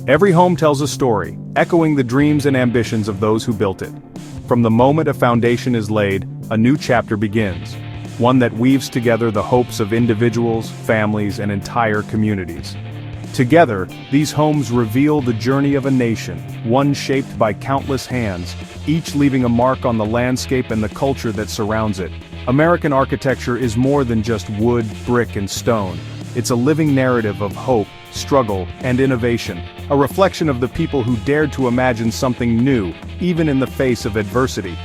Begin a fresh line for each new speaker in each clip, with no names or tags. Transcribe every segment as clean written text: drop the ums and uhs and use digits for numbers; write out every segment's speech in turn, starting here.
Every home tells a story, echoing the dreams and ambitions of those who built it. From the moment a foundation is laid, a new chapter begins. One that weaves together the hopes of individuals, families, and entire communities. Together, these homes reveal the journey of a nation, one shaped by countless hands, each leaving a mark on the landscape and the culture that surrounds it. American architecture is more than just wood, brick, and stone. It's a living narrative of hope, struggle, and innovation, a reflection of the people who dared to imagine something new, even in the face of adversity.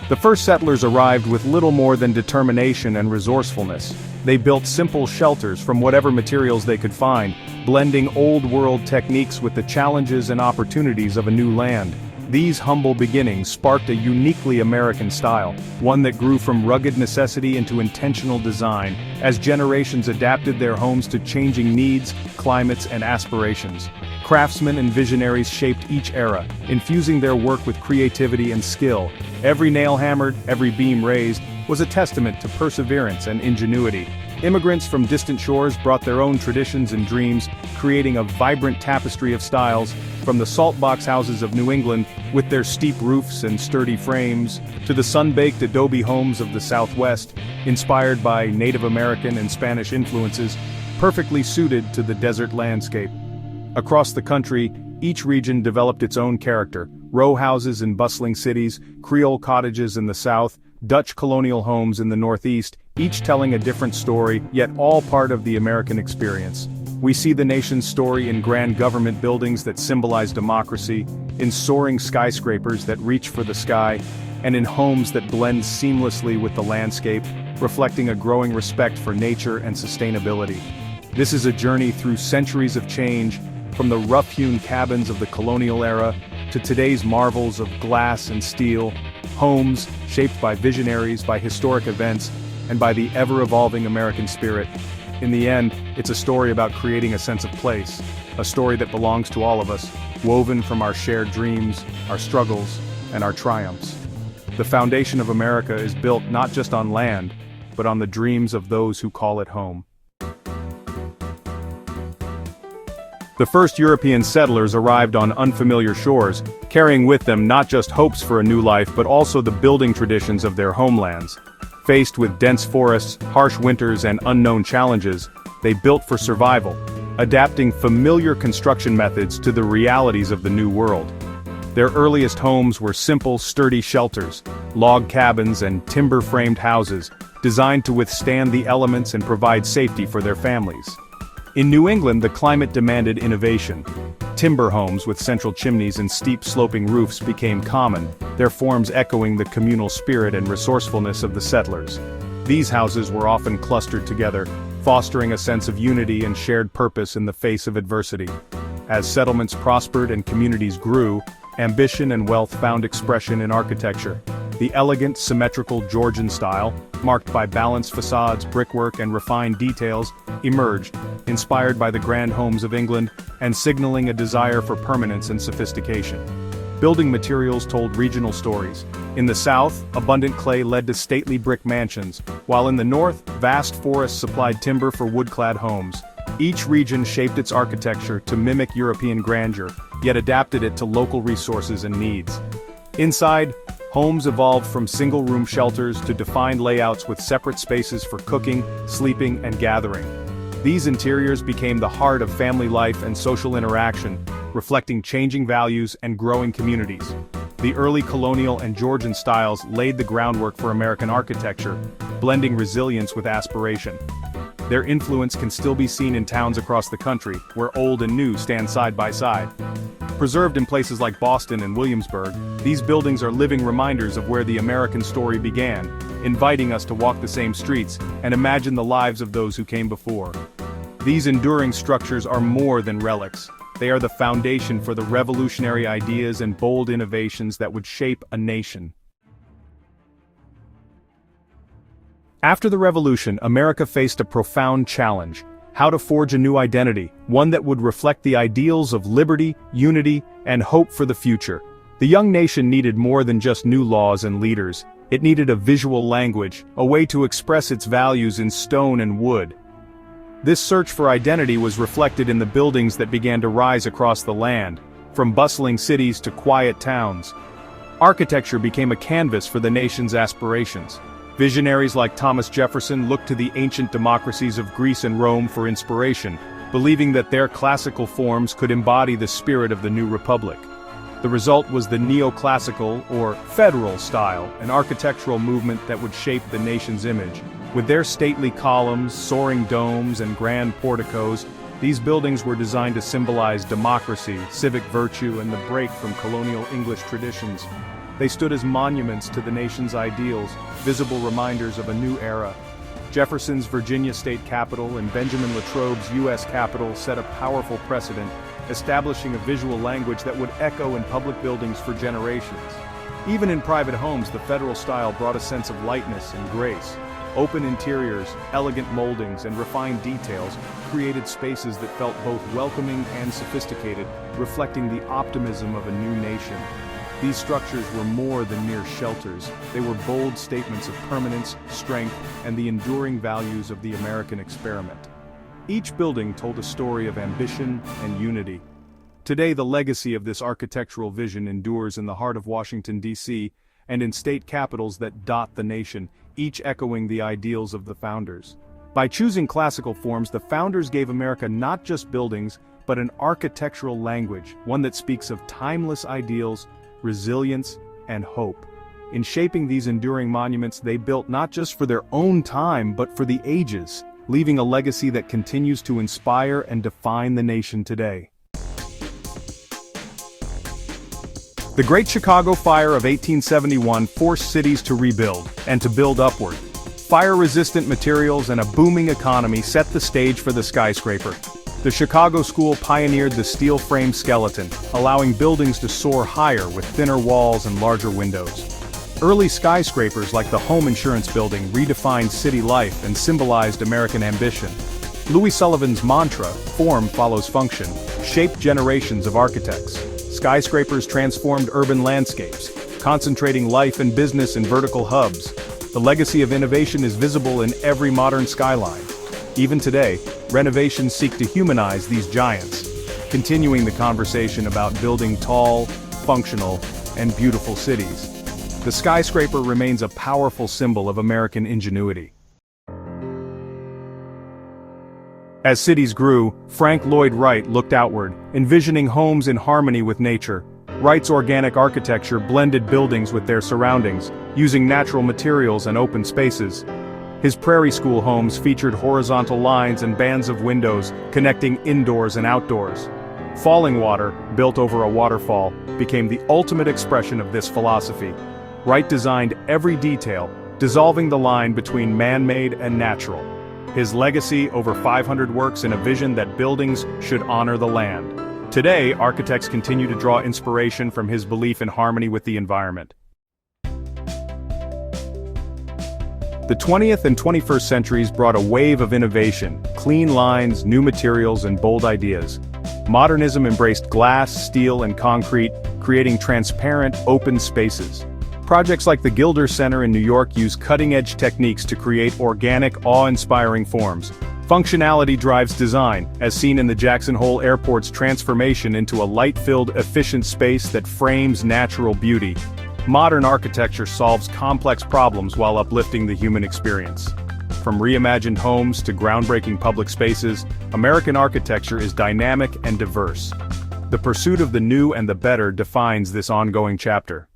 The first settlers arrived with little more than determination and resourcefulness. They built simple shelters from whatever materials they could find, blending old-world techniques with the challenges and opportunities of a new land. These humble beginnings sparked a uniquely American style, one that grew from rugged necessity into intentional design, as generations adapted their homes to changing needs, climates, and aspirations. Craftsmen and visionaries shaped each era, infusing their work with creativity and skill. Every nail hammered, every beam raised, was a testament to perseverance and ingenuity. Immigrants from distant shores brought their own traditions and dreams, creating a vibrant tapestry of styles, from the salt box houses of New England, with their steep roofs and sturdy frames, to the sun-baked adobe homes of the Southwest, inspired by Native American and Spanish influences, perfectly suited to the desert landscape. Across the country, each region developed its own character: row houses in bustling cities, Creole cottages in the South, Dutch colonial homes in the Northeast, each telling a different story, yet all part of the American experience. We see the nation's story in grand government buildings that symbolize democracy, in soaring skyscrapers that reach for the sky, and in homes that blend seamlessly with the landscape, reflecting a growing respect for nature and sustainability. This is a journey through centuries of change, from the rough-hewn cabins of the colonial era to today's marvels of glass and steel, homes shaped by visionaries, by historic events, and by the ever-evolving American spirit. In the end, it's a story about creating a sense of place, a story that belongs to all of us, woven from our shared dreams, our struggles, and our triumphs. The foundation of America is built not just on land, but on the dreams of those who call it home. The first European settlers arrived on unfamiliar shores, carrying with them not just hopes for a new life but also the building traditions of their homelands. Faced with dense forests, harsh winters, and unknown challenges, they built for survival, adapting familiar construction methods to the realities of the new world. Their earliest homes were simple, sturdy shelters, log cabins and timber-framed houses, designed to withstand the elements and provide safety for their families. In New England, the climate demanded innovation. Timber homes with central chimneys and steep sloping roofs became common, their forms echoing the communal spirit and resourcefulness of the settlers. These houses were often clustered together, fostering a sense of unity and shared purpose in the face of adversity. As settlements prospered and communities grew, ambition and wealth found expression in architecture. The elegant, symmetrical Georgian style, marked by balanced facades, brickwork, and refined details, emerged, inspired by the grand homes of England, and signaling a desire for permanence and sophistication. Building materials told regional stories. In the south, abundant clay led to stately brick mansions, while in the north, vast forests supplied timber for wood-clad homes. Each region shaped its architecture to mimic European grandeur, yet adapted it to local resources and needs. Inside, homes evolved from single-room shelters to defined layouts with separate spaces for cooking, sleeping, and gathering. These interiors became the heart of family life and social interaction, reflecting changing values and growing communities. The early colonial and Georgian styles laid the groundwork for American architecture, blending resilience with aspiration. Their influence can still be seen in towns across the country, where old and new stand side by side. Preserved in places like Boston and Williamsburg, these buildings are living reminders of where the American story began, inviting us to walk the same streets and imagine the lives of those who came before. These enduring structures are more than relics. They are the foundation for the revolutionary ideas and bold innovations that would shape a nation. After the Revolution, America faced a profound challenge: how to forge a new identity, one that would reflect the ideals of liberty, unity, and hope for the future. The young nation needed more than just new laws and leaders. It needed a visual language, a way to express its values in stone and wood. This search for identity was reflected in the buildings that began to rise across the land, from bustling cities to quiet towns. Architecture became a canvas for the nation's aspirations. Visionaries like Thomas Jefferson looked to the ancient democracies of Greece and Rome for inspiration, believing that their classical forms could embody the spirit of the new republic. The result was the neoclassical, or federal style, an architectural movement that would shape the nation's image. With their stately columns, soaring domes, and grand porticos, these buildings were designed to symbolize democracy, civic virtue, and the break from colonial English traditions. They stood as monuments to the nation's ideals, visible reminders of a new era. Jefferson's Virginia State Capitol and Benjamin Latrobe's U.S. Capitol set a powerful precedent, establishing a visual language that would echo in public buildings for generations. Even in private homes, the federal style brought a sense of lightness and grace. Open interiors, elegant moldings, and refined details created spaces that felt both welcoming and sophisticated, reflecting the optimism of a new nation. These structures were more than mere shelters. They were bold statements of permanence, strength, and the enduring values of the American experiment. Each building told a story of ambition and unity. Today, the legacy of this architectural vision endures in the heart of Washington, D.C., and in state capitals that dot the nation, each echoing the ideals of the founders. By choosing classical forms, the founders gave America not just buildings, but an architectural language, one that speaks of timeless ideals, resilience, and hope. In shaping these enduring monuments, they built not just for their own time, but for the ages, leaving a legacy that continues to inspire and define the nation today. The Great Chicago Fire of 1871 forced cities to rebuild, and to build upward. Fire-resistant materials and a booming economy set the stage for the skyscraper. The Chicago School pioneered the steel frame skeleton, allowing buildings to soar higher with thinner walls and larger windows. Early skyscrapers like the Home Insurance Building redefined city life and symbolized American ambition. Louis Sullivan's mantra, "Form follows function," shaped generations of architects. Skyscrapers transformed urban landscapes, concentrating life and business in vertical hubs. The legacy of innovation is visible in every modern skyline. Even today, renovations seek to humanize these giants, continuing the conversation about building tall, functional, and beautiful cities. The skyscraper remains a powerful symbol of American ingenuity. As cities grew, Frank Lloyd Wright looked outward, envisioning homes in harmony with nature. Wright's organic architecture blended buildings with their surroundings, using natural materials and open spaces. His Prairie School homes featured horizontal lines and bands of windows connecting indoors and outdoors. Falling Water, built over a waterfall, became the ultimate expression of this philosophy. Wright designed every detail, dissolving the line between man-made and natural. His legacy, over 500 works in a vision that buildings should honor the land. Today, architects continue to draw inspiration from his belief in harmony with the environment. The 20th and 21st centuries brought a wave of innovation, clean lines, new materials, and bold ideas. Modernism embraced glass, steel, and concrete, creating transparent, open spaces. Projects like the Gilder Center in New York use cutting-edge techniques to create organic, awe-inspiring forms. Functionality drives design, as seen in the Jackson Hole Airport's transformation into a light-filled, efficient space that frames natural beauty. Modern architecture solves complex problems while uplifting the human experience. From reimagined homes to groundbreaking public spaces, American architecture is dynamic and diverse. The pursuit of the new and the better defines this ongoing chapter.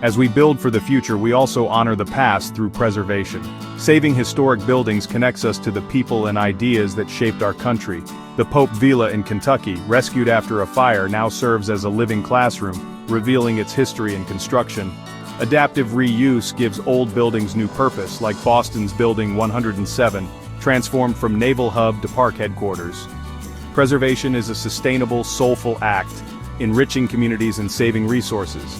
As we build for the future, we also honor the past through preservation. Saving historic buildings connects us to the people and ideas that shaped our country. The Pope Villa in Kentucky, rescued after a fire, now serves as a living classroom, revealing its history and construction. Adaptive reuse gives old buildings new purpose, like Boston's Building 107, transformed from naval hub to park headquarters. Preservation is a sustainable, soulful act, enriching communities and saving resources.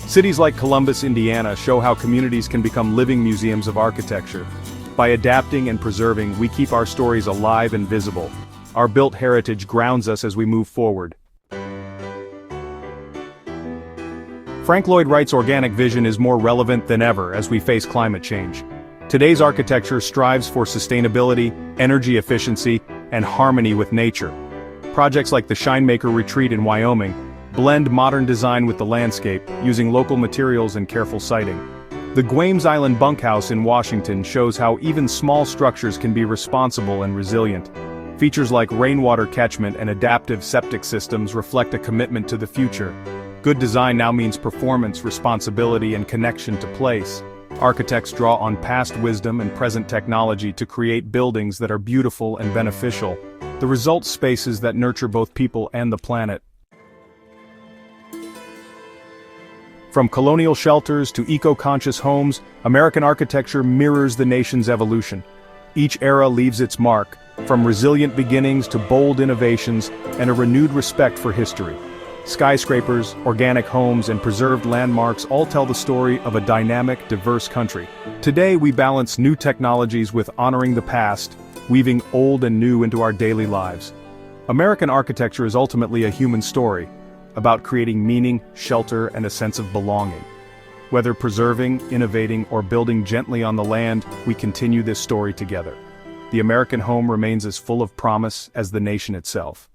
Cities like Columbus, Indiana show how communities can become living museums of architecture. By adapting and preserving, we keep our stories alive and visible. Our built heritage grounds us as we move forward. Frank Lloyd Wright's organic vision is more relevant than ever as we face climate change. Today's architecture strives for sustainability, energy efficiency, and harmony with nature. Projects like the Shinemaker Retreat in Wyoming blend modern design with the landscape, using local materials and careful siting. The Guames Island Bunkhouse in Washington shows how even small structures can be responsible and resilient. Features like rainwater catchment and adaptive septic systems reflect a commitment to the future. Good design now means performance, responsibility, and connection to place. Architects draw on past wisdom and present technology to create buildings that are beautiful and beneficial. The result, spaces that nurture both people and the planet. From colonial shelters to eco-conscious homes, American architecture mirrors the nation's evolution. Each era leaves its mark, from resilient beginnings to bold innovations and a renewed respect for history. Skyscrapers, organic homes, and preserved landmarks all tell the story of a dynamic, diverse country. Today we balance new technologies with honoring the past, weaving old and new into our daily lives. American architecture is ultimately a human story, about creating meaning, shelter, and a sense of belonging. Whether preserving, innovating, or building gently on the land, we continue this story together. The American home remains as full of promise as the nation itself.